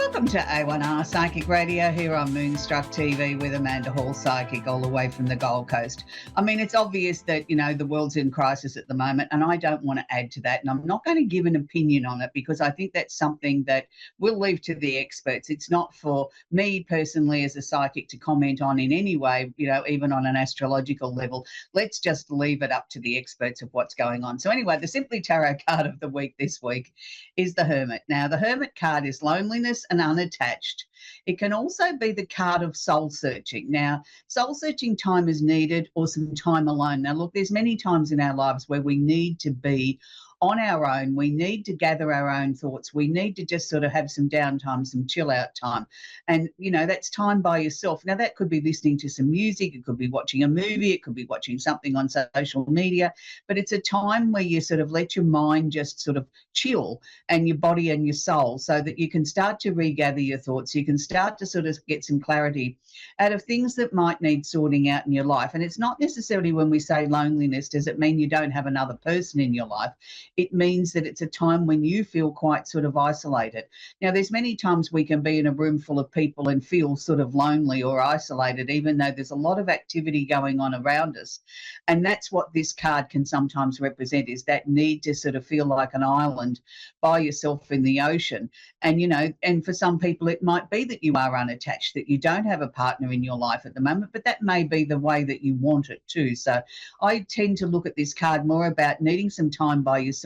Welcome to A1R Psychic Radio here on Moonstruck TV with Amanda Hall, Psychic, all the way from the Gold Coast. I mean, it's obvious that, the world's in crisis at the moment, and I don't want to add to that, and I'm not going to give an opinion on it because I think that's something that we'll leave to the experts. It's not for me personally as a psychic to comment on in any way, even on an astrological level. Let's just leave it up to the experts of what's going on. So anyway, the Simply Tarot card of the week this week is the Hermit. Now, the Hermit card is loneliness and unattached. It can also be the card of soul searching. Now, soul searching time is needed or some time alone. Now, look, there's many times in our lives where we need to be on our own. We need to gather our own thoughts. We need to just sort of have some downtime, some chill out time. And, that's time by yourself. Now, that could be listening to some music. It could be watching a movie. It could be watching something on social media. But it's a time where you sort of let your mind just sort of chill and your body and your soul so that you can start to regather your thoughts. You can start to sort of get some clarity out of things that might need sorting out in your life. And it's not necessarily when we say loneliness, does it mean you don't have another person in your life? It means that it's a time when you feel quite sort of isolated. Now, there's many times we can be in a room full of people and feel sort of lonely or isolated, even though there's a lot of activity going on around us. And that's what this card can sometimes represent, is that need to sort of feel like an island by yourself in the ocean. And, and for some people, it might be that you are unattached, that you don't have a partner in your life at the moment, but that may be the way that you want it too. So I tend to look at this card more about needing some time by yourself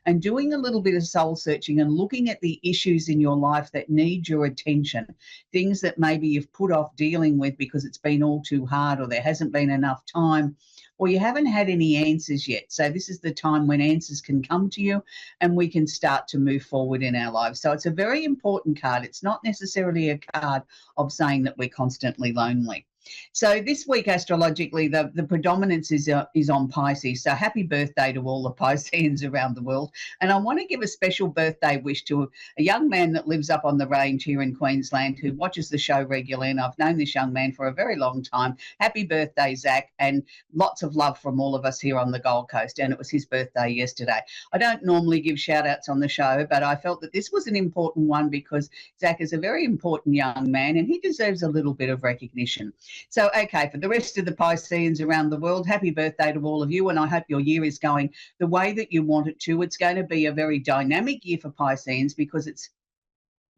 and doing a little bit of soul searching and looking at the issues in your life that need your attention, things that maybe you've put off dealing with because it's been all too hard or there hasn't been enough time, or you haven't had any answers yet. So this is the time when answers can come to you and we can start to move forward in our lives. So it's a very important card. It's not necessarily a card of saying that we're constantly lonely. So this week, astrologically, the predominance is on Pisces. So happy birthday to all the Pisceans around the world. And I want to give a special birthday wish to a young man that lives up on the range here in Queensland who watches the show regularly. And I've known this young man for a very long time. Happy birthday, Zach, and lots of love from all of us here on the Gold Coast. And it was his birthday yesterday. I don't normally give shout outs on the show, but I felt that this was an important one because Zach is a very important young man and he deserves a little bit of recognition. So, okay, for the rest of the Pisceans around the world, happy birthday to all of you, and I hope your year is going the way that you want it to. It's going to be a very dynamic year for Pisceans because it's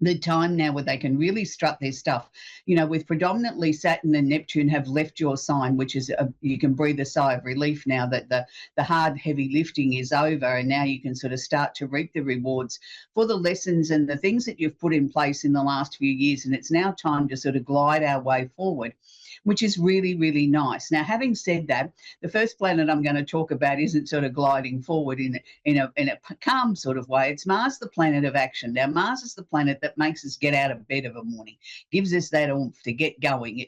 the time now where they can really strut their stuff. With predominantly Saturn and Neptune have left your sign, which is you can breathe a sigh of relief now that the hard, heavy lifting is over, and now you can sort of start to reap the rewards for the lessons and the things that you've put in place in the last few years, and it's now time to sort of glide our way forward, which is really, really nice. Now, having said that, the first planet I'm going to talk about isn't sort of gliding forward in a calm sort of way. It's Mars, the planet of action. Now, Mars is the planet that makes us get out of bed of a morning, gives us that oomph to get going.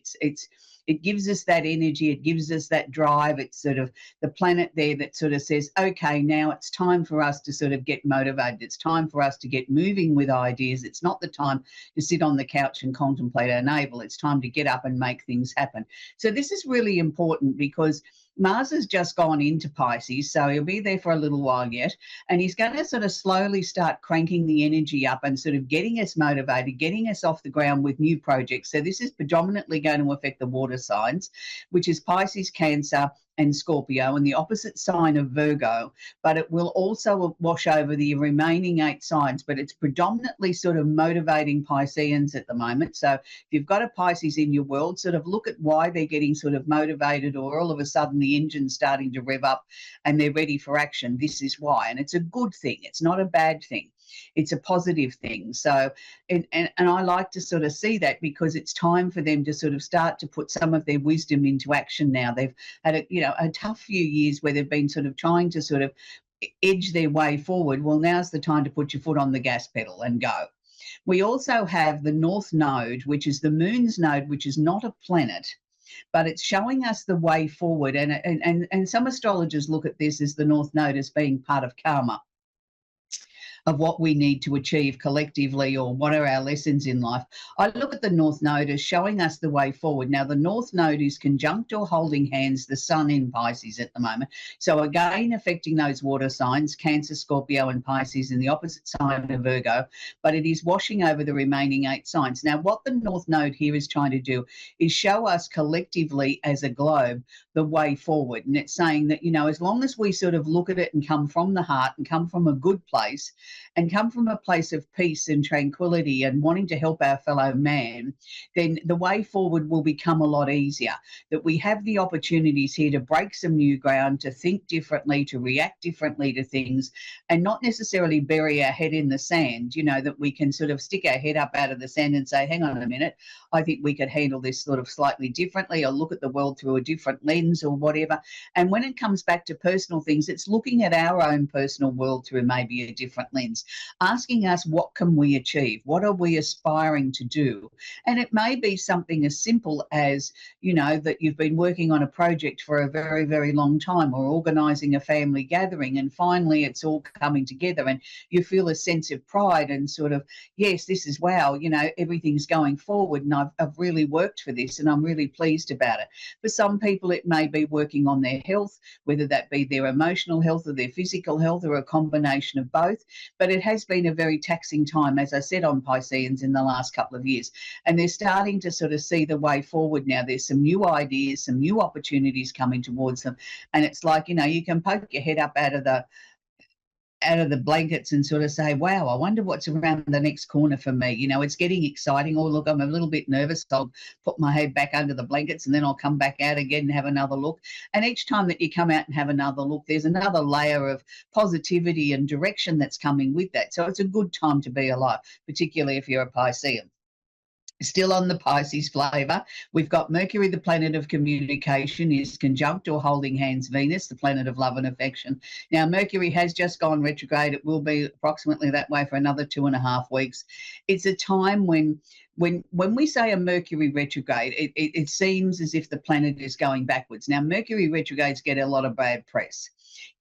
It gives us that energy. It gives us that drive. It's sort of the planet there that sort of says, okay, now it's time for us to sort of get motivated. It's time for us to get moving with ideas. It's not the time to sit on the couch and contemplate our navel. It's time to get up and make things happen. So this is really important because Mars has just gone into Pisces, so he'll be there for a little while yet, and he's going to sort of slowly start cranking the energy up and sort of getting us motivated, getting us off the ground with new projects. So this is predominantly going to affect the water signs, which is Pisces, Cancer, and Scorpio, and the opposite sign of Virgo, but it will also wash over the remaining 8 signs, but it's predominantly sort of motivating Pisceans at the moment. So if you've got a Pisces in your world, sort of look at why they're getting sort of motivated, or all of a sudden the engine's starting to rev up and they're ready for action. This is why, and it's a good thing. It's not a bad thing. It's a positive thing. So, and I like to sort of see that because it's time for them to sort of start to put some of their wisdom into action now. They've had a tough few years where they've been sort of trying to sort of edge their way forward. Well, now's the time to put your foot on the gas pedal and go. We also have the North Node, which is the Moon's node, which is not a planet, but it's showing us the way forward. And some astrologers look at this as the North Node as being part of karma. of what we need to achieve collectively, or what are our lessons in life. I look at the North Node as showing us the way forward. Now, the North Node is conjunct or holding hands the Sun in Pisces at the moment. So again, affecting those water signs, Cancer, Scorpio and Pisces, in the opposite sign of Virgo, but it is washing over the remaining 8 signs. Now, what the North Node here is trying to do is show us collectively as a globe the way forward. And it's saying that, as long as we sort of look at it and come from the heart and come from a good place, and come from a place of peace and tranquility and wanting to help our fellow man, then the way forward will become a lot easier. That we have the opportunities here to break some new ground, to think differently, to react differently to things, and not necessarily bury our head in the sand, that we can sort of stick our head up out of the sand and say, hang on a minute, I think we could handle this sort of slightly differently, or look at the world through a different lens or whatever. And when it comes back to personal things, it's looking at our own personal world through maybe a different lens, asking us, what can we achieve? What are we aspiring to do? And it may be something as simple as, that you've been working on a project for a very, very long time, or organising a family gathering, and finally it's all coming together and you feel a sense of pride and sort of, yes, this is wow, everything's going forward, and I've really worked for this and I'm really pleased about it. For some people, it may be working on their health, whether that be their emotional health or their physical health, or a combination of both. But it has been a very taxing time, as I said, on Pisceans in the last couple of years. And they're starting to sort of see the way forward now. There's some new ideas, some new opportunities coming towards them. And it's like, you can poke your head up out of the blankets and sort of say, wow, I wonder what's around the next corner for me. It's getting exciting. Oh, look, I'm a little bit nervous. I'll put my head back under the blankets and then I'll come back out again and have another look. And each time that you come out and have another look, there's another layer of positivity and direction that's coming with that. So it's a good time to be alive, particularly if you're a Piscean. Still on the Pisces flavour, we've got Mercury, the planet of communication, is conjunct or holding hands Venus, the planet of love and affection. Now, Mercury has just gone retrograde. It will be approximately that way for another 2.5 weeks. It's a time when we say a Mercury retrograde, it seems as if the planet is going backwards. Now, Mercury retrogrades get a lot of bad press.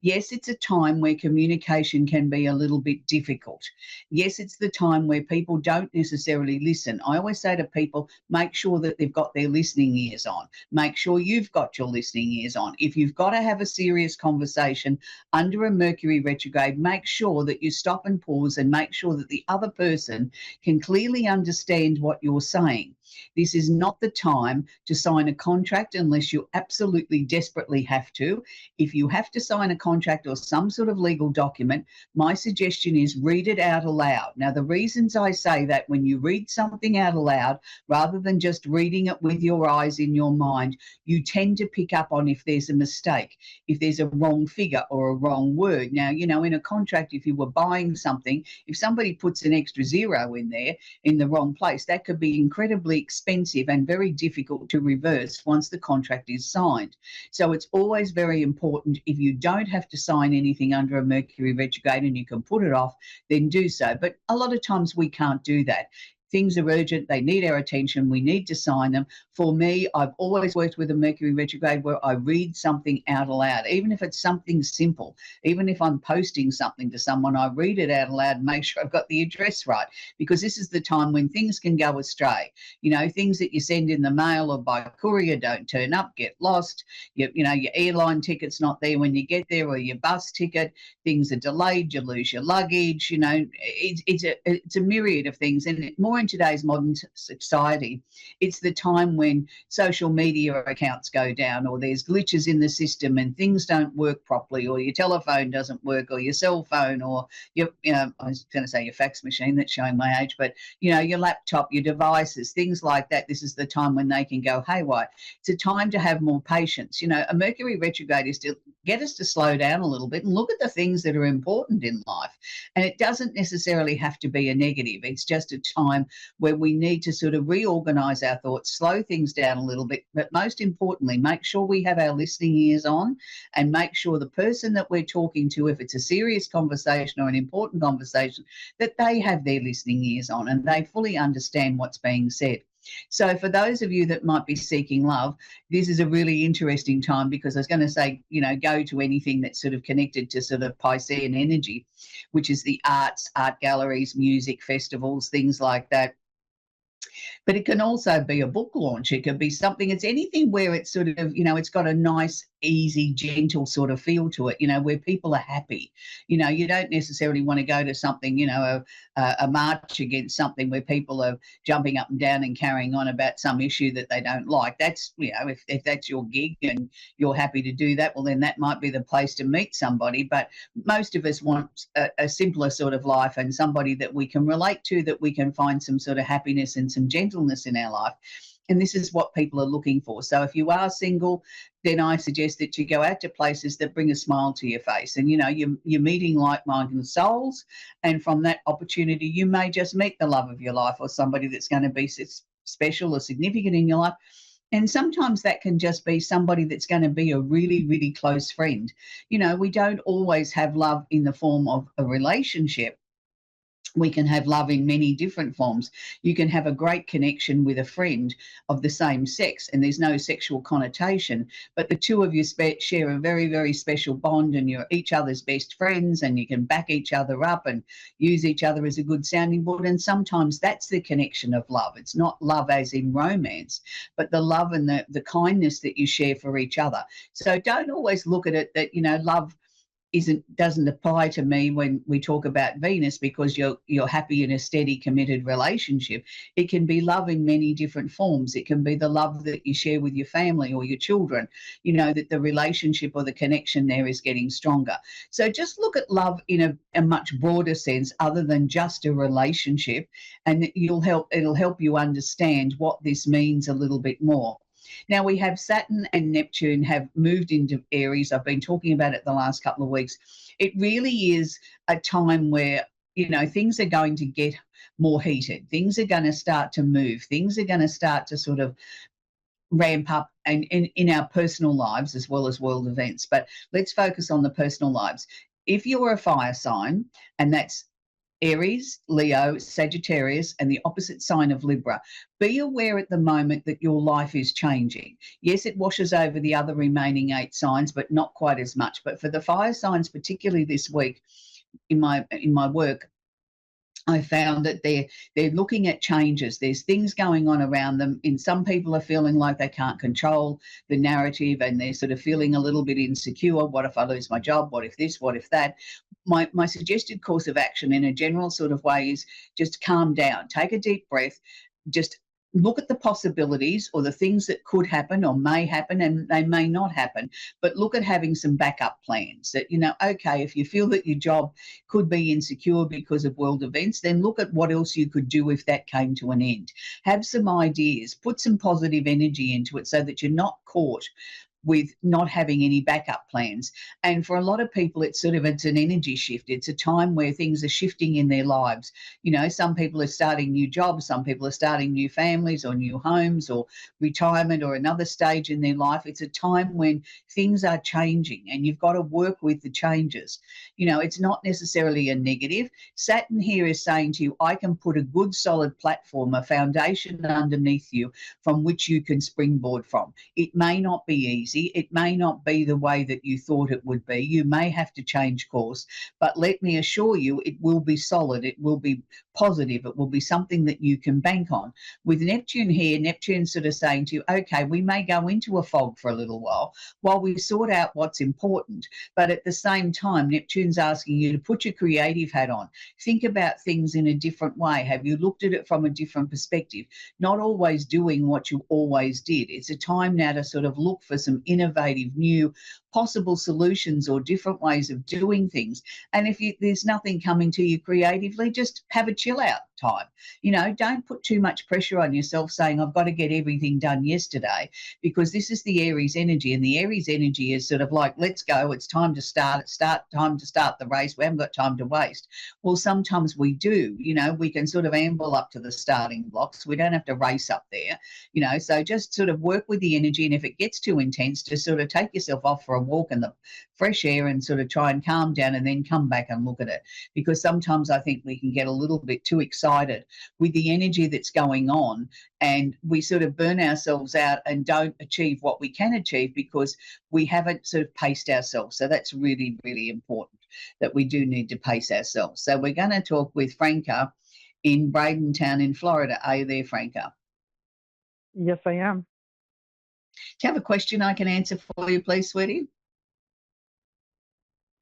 Yes, it's a time where communication can be a little bit difficult. Yes, it's the time where people don't necessarily listen. I always say to people, make sure that they've got their listening ears on. Make sure you've got your listening ears on. If you've got to have a serious conversation under a Mercury retrograde, make sure that you stop and pause and make sure that the other person can clearly understand what you're saying. This is not the time to sign a contract unless you absolutely desperately have to. If you have to sign a contract or some sort of legal document, my suggestion is read it out aloud. Now, the reasons I say that, when you read something out aloud, rather than just reading it with your eyes in your mind, you tend to pick up on if there's a mistake, if there's a wrong figure or a wrong word. Now, in a contract, if you were buying something, if somebody puts an extra zero in there in the wrong place, that could be incredibly expensive and very difficult to reverse once the contract is signed. So it's always very important, if you don't have to sign anything under a Mercury retrograde and you can put it off, then do so. But a lot of times we can't do that. Things are urgent, they need our attention, we need to sign them. For me, I've always worked with a Mercury retrograde where I read something out aloud, even if it's something simple. Even if I'm posting something to someone, I read it out aloud and make sure I've got the address right, because this is the time when things can go astray. Things that you send in the mail or by courier don't turn up, get lost. Your airline ticket's not there when you get there, or your bus ticket, things are delayed, you lose your luggage. It's a myriad of things. And more in today's modern society, it's the time when social media accounts go down, or there's glitches in the system and things don't work properly, or your telephone doesn't work, or your cell phone, or I was going to say your fax machine, that's showing my age, but your laptop, your devices, things like that. This is the time when they can go haywire. It's a time to have more patience. A Mercury retrograde is to get us to slow down a little bit and look at the things that are important in life. And it doesn't necessarily have to be a negative. It's just a time where we need to sort of reorganize our thoughts, slow things down a little bit, but most importantly, make sure we have our listening ears on, and make sure the person that we're talking to, if it's a serious conversation or an important conversation, that they have their listening ears on and they fully understand what's being said. So for those of you that might be seeking love, this is a really interesting time, because I was going to say, go to anything that's sort of connected to sort of Piscean energy, which is the arts, art galleries, music, festivals, things like that. But it can also be a book launch. It could be something, it's anything where it's sort of, it's got a nice, easy, gentle sort of feel to it, where people are happy. You don't necessarily want to go to something, a march against something where people are jumping up and down and carrying on about some issue that they don't like. That's, if that's your gig and you're happy to do that, well, then that might be the place to meet somebody. But most of us want a simpler sort of life, and somebody that we can relate to, that we can find some sort of happiness and some gentleness in our life. And this is what people are looking for. So if you are single, then I suggest that you go out to places that bring a smile to your face. And, you're meeting like-minded souls. And from that opportunity, you may just meet the love of your life, or somebody that's going to be special or significant in your life. And sometimes that can just be somebody that's going to be a really, really close friend. We don't always have love in the form of a relationship. We can have love in many different forms. You can have a great connection with a friend of the same sex, and there's no sexual connotation, but the two of you share a very, very special bond, and you're each other's best friends, and you can back each other up and use each other as a good sounding board. And sometimes that's the connection of love. It's not love as in romance, but the love and the kindness that you share for each other. So don't always look at it that, love doesn't apply to me when we talk about Venus, because you're happy in a steady, committed relationship. It can be love in many different forms. It can be the love that you share with your family or your children, that the relationship or the connection there is getting stronger. So just look at love in a much broader sense, other than just a relationship, and it'll help you understand what this means a little bit more. Now, we have Saturn and Neptune have moved into Aries. I've been talking about it the last couple of weeks. It really is a time where, things are going to get more heated. Things are going to start to move. Things are going to start to sort of ramp up, and in our personal lives as well as world events. But let's focus on the personal lives. If you're a fire sign, and that's Aries, Leo, Sagittarius, and the opposite sign of Libra, be aware at the moment that your life is changing. Yes, it washes over the other remaining 8 signs, but not quite as much. But for the fire signs, particularly this week, in my work, I found that they're looking at changes. There's things going on around them. And some people are feeling like they can't control the narrative, and they're sort of feeling a little bit insecure. What if I lose my job? What if this? What if that? My suggested course of action in a general sort of way is just calm down, take a deep breath, just look at the possibilities or the things that could happen or may happen, and they may not happen, but look at having some backup plans that, okay, if you feel that your job could be insecure because of world events, then look at what else you could do if that came to an end. Have some ideas, put some positive energy into it so that you're not caught with not having any backup plans. And for a lot of people, it's an energy shift. It's a time where things are shifting in their lives. Some people are starting new jobs, some people are starting new families or new homes or retirement or another stage in their life. It's a time when things are changing, and you've got to work with the changes. It's not necessarily a negative. Saturn here is saying to you, I can put a good solid platform, a foundation underneath you from which you can springboard from. It may not be easy. It may not be the way that you thought it would be. You may have to change course, but let me assure you, it will be solid. It will be positive. It will be something that you can bank on. With Neptune here, Neptune's sort of saying to you, okay, we may go into a fog for a little while we sort out what's important. But at the same time, Neptune's asking you to put your creative hat on. Think about things in a different way. Have you looked at it from a different perspective? Not always doing what you always did. It's a time now to sort of look for some innovative, new, possible solutions or different ways of doing things. And if there's nothing coming to you creatively, just have a chill out time. Don't put too much pressure on yourself saying, I've got to get everything done yesterday, because this is the Aries energy, and the Aries energy is sort of like, let's go, it's time to start the race, we haven't got time to waste. Well, sometimes we do. We can sort of amble up to the starting blocks. We don't have to race up there, so just sort of work with the energy, and if it gets too intense, just sort of take yourself off for a walk in the fresh air and sort of try and calm down and then come back and look at it. Because sometimes I think we can get a little bit too excited with the energy that's going on, and we sort of burn ourselves out and don't achieve what we can achieve because we haven't sort of paced ourselves. So that's really, really important, that we do need to pace ourselves. So we're going to talk with Franca in Bradenton in Florida. Are you there, Franca? Yes, I am. Do you have a question I can answer for you, please, sweetie?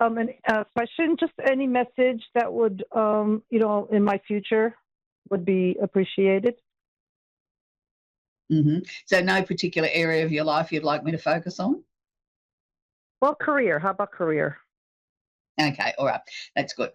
A question, just any message that would, in my future would be appreciated. So no particular area of your life you'd like me to focus on? Well, career. How about career? Okay, all right. That's good.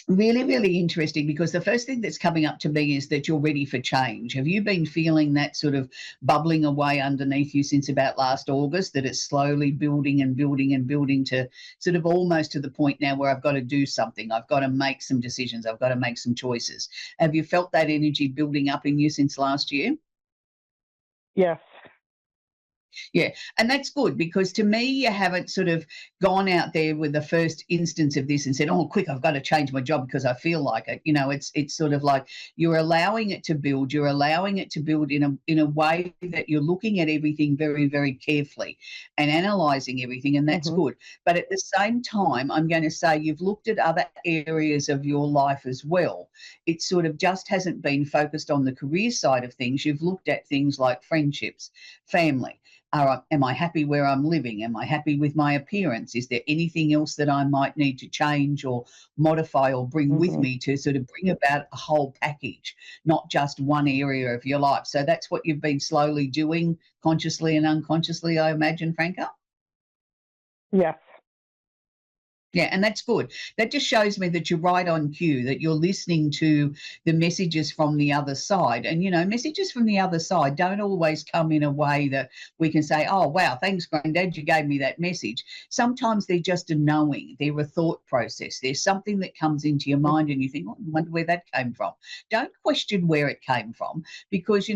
Really, really interesting, because the first thing that's coming up to me is that you're ready for change. Have you been feeling that sort of bubbling away underneath you since about last August, that it's slowly building and building and building to sort of almost to the point now where I've got to do something, I've got to make some decisions, I've got to make some choices? Have you felt that energy building up in you since last year? Yes. Yeah, and that's good, because to me, you haven't sort of gone out there with the first instance of this and said, "Oh, quick, I've got to change my job because I feel like it." It's sort of like you're allowing it to build. You're allowing it to build in a way that you're looking at everything very, very carefully and analysing everything, and that's good. But at the same time, I'm going to say you've looked at other areas of your life as well. It sort of just hasn't been focused on the career side of things. You've looked at things like friendships, family. Am I happy where I'm living? Am I happy with my appearance? Is there anything else that I might need to change or modify or bring with me to sort of bring about a whole package, not just one area of your life? So that's what you've been slowly doing, consciously and unconsciously, I imagine, Franca? Yes. Yeah, and that's good. That just shows me that you're right on cue, that you're listening to the messages from the other side. And, messages from the other side don't always come in a way that we can say, "Oh, wow, thanks, Granddad, you gave me that message." Sometimes they're just a knowing, they're a thought process. There's something that comes into your mind and you think, "Oh, I wonder where that came from." Don't question where it came from, because,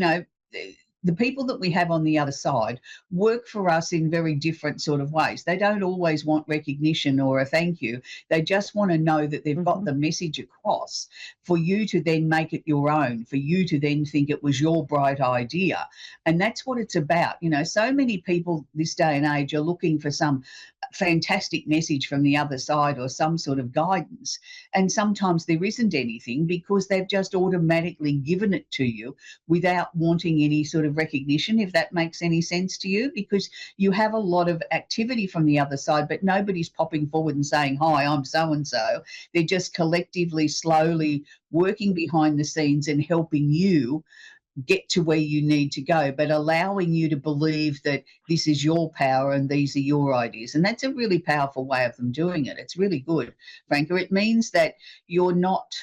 the people that we have on the other side work for us in very different sort of ways. They don't always want recognition or a thank you. They just want to know that they've got the message across for you to then make it your own, for you to then think it was your bright idea. And that's what it's about. So many people this day and age are looking for some fantastic message from the other side or some sort of guidance. And sometimes there isn't anything, because they've just automatically given it to you without wanting any sort of recognition, if that makes any sense to you, because you have a lot of activity from the other side, but nobody's popping forward and saying, "Hi, I'm so-and-so." They're just collectively, slowly working behind the scenes and helping you get to where you need to go, but allowing you to believe that this is your power and these are your ideas. And that's a really powerful way of them doing it. It's really good, Franca. It means that you're not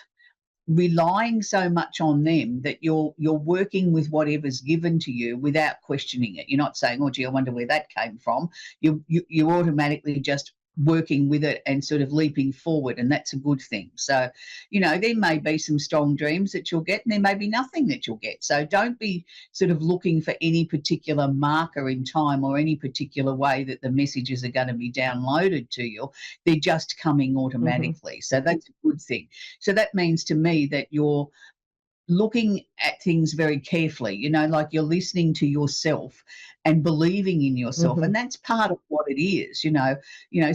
relying so much on them, that you're working with whatever's given to you without questioning it. You're not saying, "Oh, gee, I wonder where that came from." You're automatically just working with it and sort of leaping forward, and that's a good thing. So, there may be some strong dreams that you'll get, and there may be nothing that you'll get. So don't be sort of looking for any particular marker in time or any particular way that the messages are going to be downloaded to you. They're just coming automatically. So that's a good thing. So that means to me that you're looking at things very carefully, like you're listening to yourself and believing in yourself. And that's part of what it is.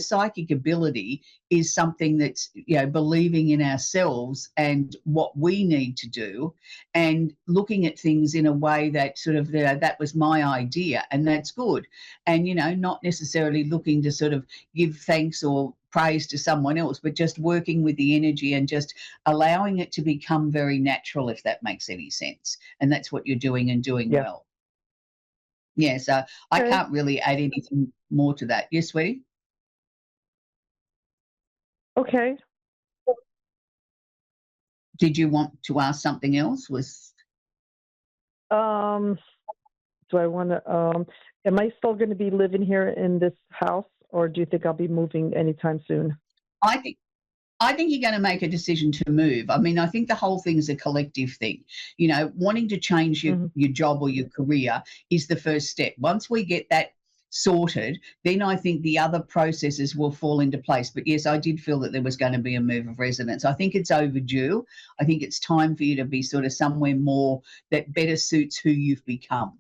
Psychic ability is something that's, believing in ourselves and what we need to do, and looking at things in a way that sort of, that was my idea, and that's good. And, not necessarily looking to sort of give thanks or praise to someone else, but just working with the energy and just allowing it to become very natural, if that makes any sense. And that's what you're doing, and doing well. Yeah, so I can't really add anything more to that. Yes, sweetie? Okay. Did you want to ask something else? Do I want to, am I still going to be living here in this house, or do you think I'll be moving anytime soon? I think you're going to make a decision to move. I mean, I think the whole thing is a collective thing. Wanting to change your job or your career is the first step. Once we get that sorted, then I think the other processes will fall into place. But yes, I did feel that there was going to be a move of residence. I think it's overdue. I think it's time for you to be sort of somewhere more that better suits who you've become.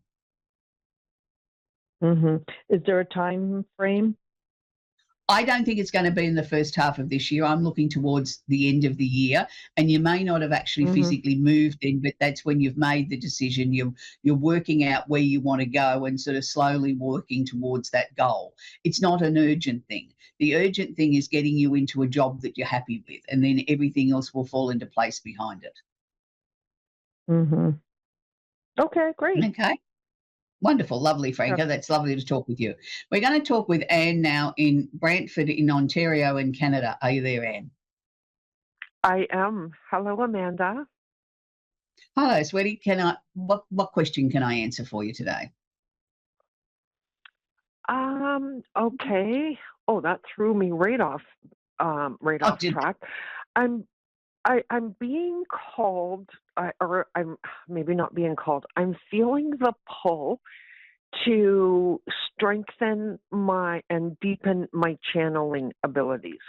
Is there a time frame? I don't think it's going to be in the first half of this year. I'm looking towards the end of the year, and you may not have actually physically moved in, but that's when you've made the decision. You're working out where you want to go and sort of slowly working towards that goal. It's not an urgent thing. The urgent thing is getting you into a job that you're happy with, and then everything else will fall into place behind it. Okay, great. Okay. Wonderful. Lovely, Franca. That's lovely to talk with you. We're going to talk with Anne now in Brantford in Ontario in Canada. Are you there, Anne? I am. Hello, Amanda. Hello, sweetie. What question can I answer for you today? Okay. Oh, that threw me right off track. I'm being called, or I'm maybe not being called. I'm feeling the pull to strengthen and deepen my channeling abilities.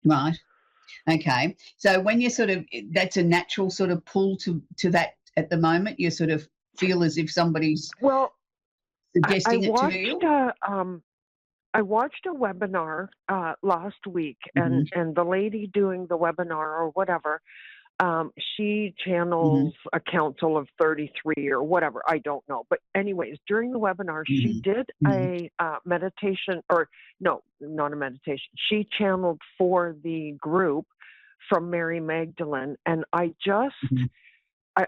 Right. Okay. So when you that's a natural sort of pull to that at the moment, you sort of feel as if somebody's suggesting it to you? I watched a webinar last week, and the lady doing the webinar or whatever, she channels a council of 33 or whatever. I don't know. But anyways, during the webinar, she did a meditation, or no, not a meditation. She channeled for the group from Mary Magdalene, and I just...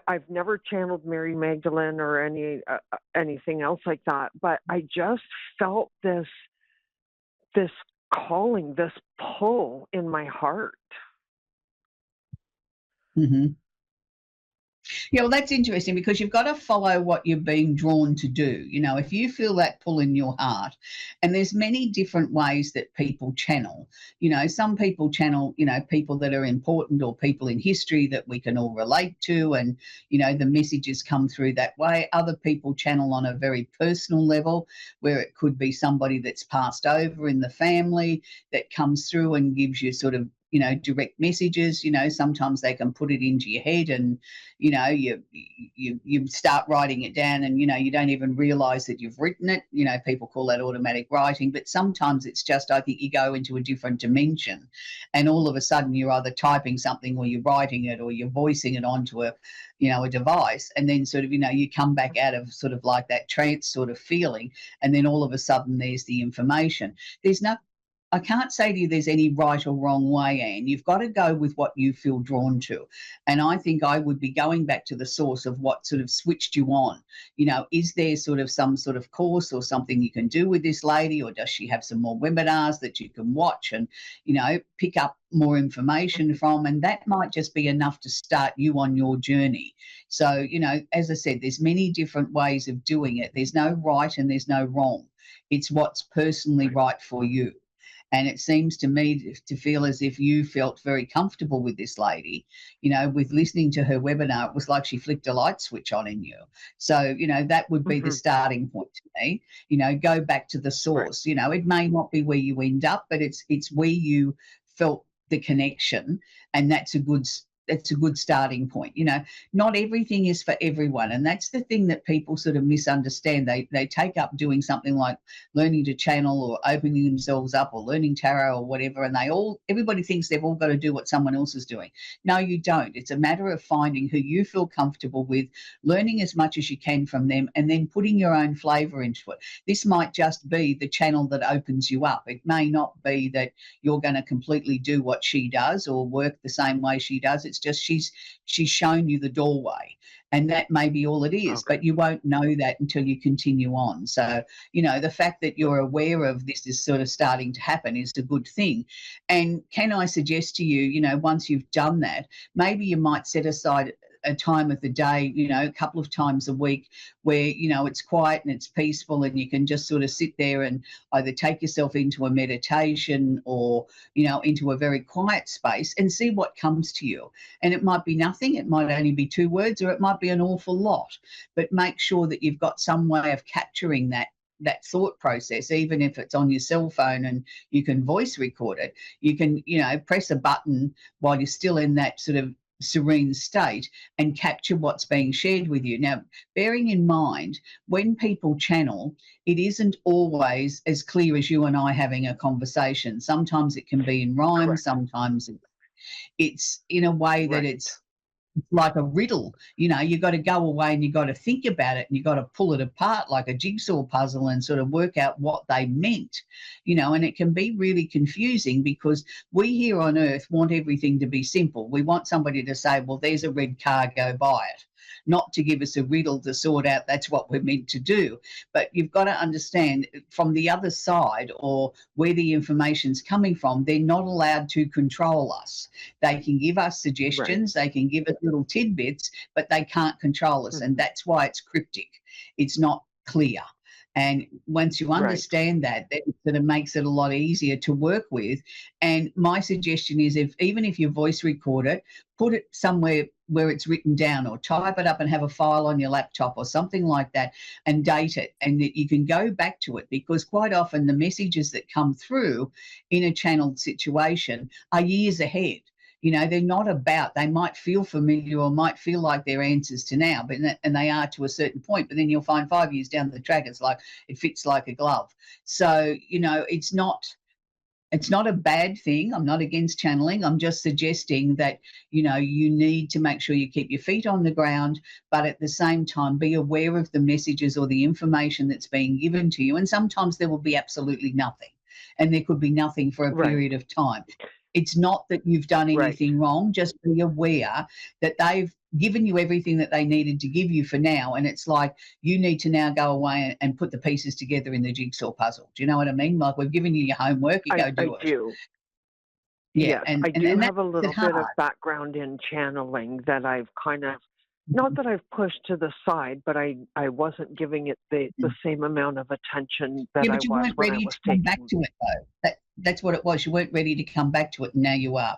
I've never channeled Mary Magdalene or anything else like that, but I just felt this calling, this pull in my heart. Yeah, well, that's interesting because you've got to follow what you're being drawn to do. You know, if you feel that pull in your heart, and there's many different ways that people channel. You know, some people channel, you know, people that are important or people in history that we can all relate to, and, you know, the messages come through that way. Other people channel on a very personal level where it could be somebody that's passed over in the family that comes through and gives you sort of, you know, direct messages. You know, sometimes they can put it into your head, and, you know, you start writing it down, and, you know, you don't even realize that you've written it. You know, people call that automatic writing, but sometimes it's just, I think you go into a different dimension, and all of a sudden you're either typing something or you're writing it or you're voicing it onto a device, and then sort of, you know, you come back out of sort of like that trance sort of feeling, and then all of a sudden there's the information. I can't say to you there's any right or wrong way, Anne. You've got to go with what you feel drawn to. And I think I would be going back to the source of what sort of switched you on. You know, is there sort of some sort of course or something you can do with this lady, or does she have some more webinars that you can watch and, you know, pick up more information from? And that might just be enough to start you on your journey. So, you know, as I said, there's many different ways of doing it. There's no right and there's no wrong. It's what's personally right for you. And it seems to me to feel as if you felt very comfortable with this lady, you know, with listening to her webinar. It was like she flicked a light switch on in you. So, you know, that would be the starting point to me. You know, go back to the source. You know, it may not be where you end up, but it's where you felt the connection, and that's a good starting point. You know, not everything is for everyone, and that's the thing that people sort of misunderstand. They take up doing something like learning to channel or opening themselves up or learning tarot or whatever, and everybody thinks they've all got to do what someone else is doing. No, you don't. It's a matter of finding who you feel comfortable with, learning as much as you can from them, and then putting your own flavour into it. This might just be the channel that opens you up. It may not be that you're going to completely do what she does or work the same way she does. It's just she's shown you the doorway, and that may be all it is. But you won't know that until you continue on. So, you know, the fact that you're aware of this is sort of starting to happen is a good thing. And can I suggest to you, you know, once you've done that, maybe you might set aside a time of the day, you know, a couple of times a week where, you know, it's quiet and it's peaceful, and you can just sort of sit there and either take yourself into a meditation or, you know, into a very quiet space and see what comes to you. And it might be nothing, it might only be 2 words, or it might be an awful lot, but make sure that you've got some way of capturing that that thought process, even if it's on your cell phone and you can voice record it, you can, press a button while you're still in that sort of serene state and capture what's being shared with you. Now, bearing in mind, when people channel, it isn't always as clear as you and I having a conversation. Sometimes it can be in rhyme, Correct. sometimes it's in a way that Right. it's like a riddle. You got to go away and you got to think about it and you got to pull it apart like a jigsaw puzzle and sort of work out what they meant, and it can be really confusing because we here on earth want everything to be simple. We want somebody to say, well, there's a red car, go buy it, not to give us a riddle to sort out that's what we're meant to do. But you've got to understand from the other side or where the information's coming from, they're not allowed to control us. They can give us suggestions, they can give us little tidbits, but they can't control us. And that's why it's cryptic. It's not clear. And once you understand that it sort of makes it a lot easier to work with. And my suggestion is even if you voice record it, put it somewhere where it's written down or type it up and have a file on your laptop or something like that and date it, and that you can go back to it, because quite often the messages that come through in a channeled situation are years ahead. They're not about, they might feel familiar or might feel like they're answers to now, and they are to a certain point, but then you'll find 5 years down the track, it's like, it fits like a glove. So, it's not a bad thing. I'm not against channeling. I'm just suggesting that, you need to make sure you keep your feet on the ground, but at the same time, be aware of the messages or the information that's being given to you. And sometimes there will be absolutely nothing, and there could be nothing for a period of time. It's not that you've done anything wrong. Just be aware that they've given you everything that they needed to give you for now. And it's like, you need to now go away and put the pieces together in the jigsaw puzzle. Do you know what I mean? Like, we've given you your homework, you go do it. I do. Yeah. Yes, I do have a little makes it bit of hard. background in channeling that I've kind of, not that I've pushed to the side, but I wasn't giving it the same amount of attention that Yeah, I but you was weren't when I ready was to come back taking. to it, though. That's what it was. You weren't ready to come back to it, and now you are.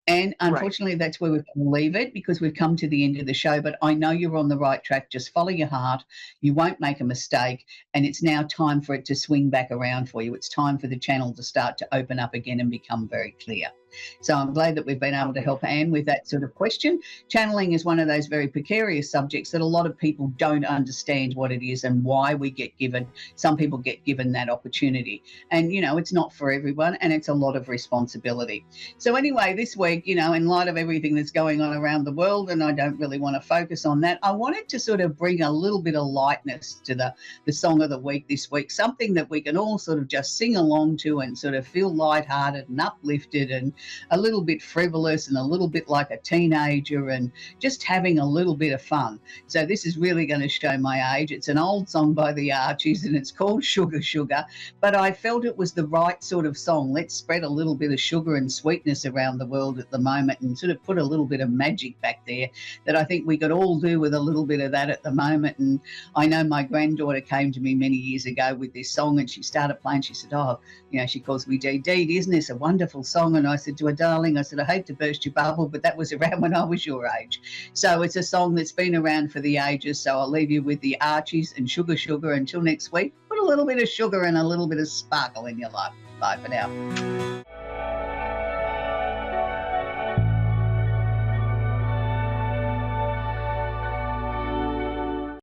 And unfortunately, that's where we've got to leave it, because we've come to the end of the show. But I know you're on the right track. Just follow your heart. You won't make a mistake. And it's now time for it to swing back around for you. It's time for the channel to start to open up again and become very clear. So I'm glad that we've been able to help Anne with that sort of question. Channeling is one of those very precarious subjects that a lot of people don't understand what it is and why we get given. Some people get given that opportunity. And, it's not for everyone, and it's a lot of responsibility. So anyway, this week, in light of everything that's going on around the world, and I don't really want to focus on that, I wanted to sort of bring a little bit of lightness to the song of the week this week, something that we can all sort of just sing along to and sort of feel lighthearted and uplifted and a little bit frivolous and a little bit like a teenager and just having a little bit of fun. So this is really going to show my age. It's an old song by the Archies and it's called Sugar Sugar, but I felt it was the right sort of song. Let's spread a little bit of sugar and sweetness around the world at the moment and sort of put a little bit of magic back there that I think we could all do with a little bit of that at the moment. And I know my granddaughter came to me many years ago with this song and she started playing. She said, she calls me Dee Dee, isn't this a wonderful song? And I said to her, darling, I said, I hate to burst your bubble, but that was around when I was your age. So it's a song that's been around for the ages. So I'll leave you with the Archies and Sugar Sugar. Until next week, put a little bit of sugar and a little bit of sparkle in your life. Bye for now.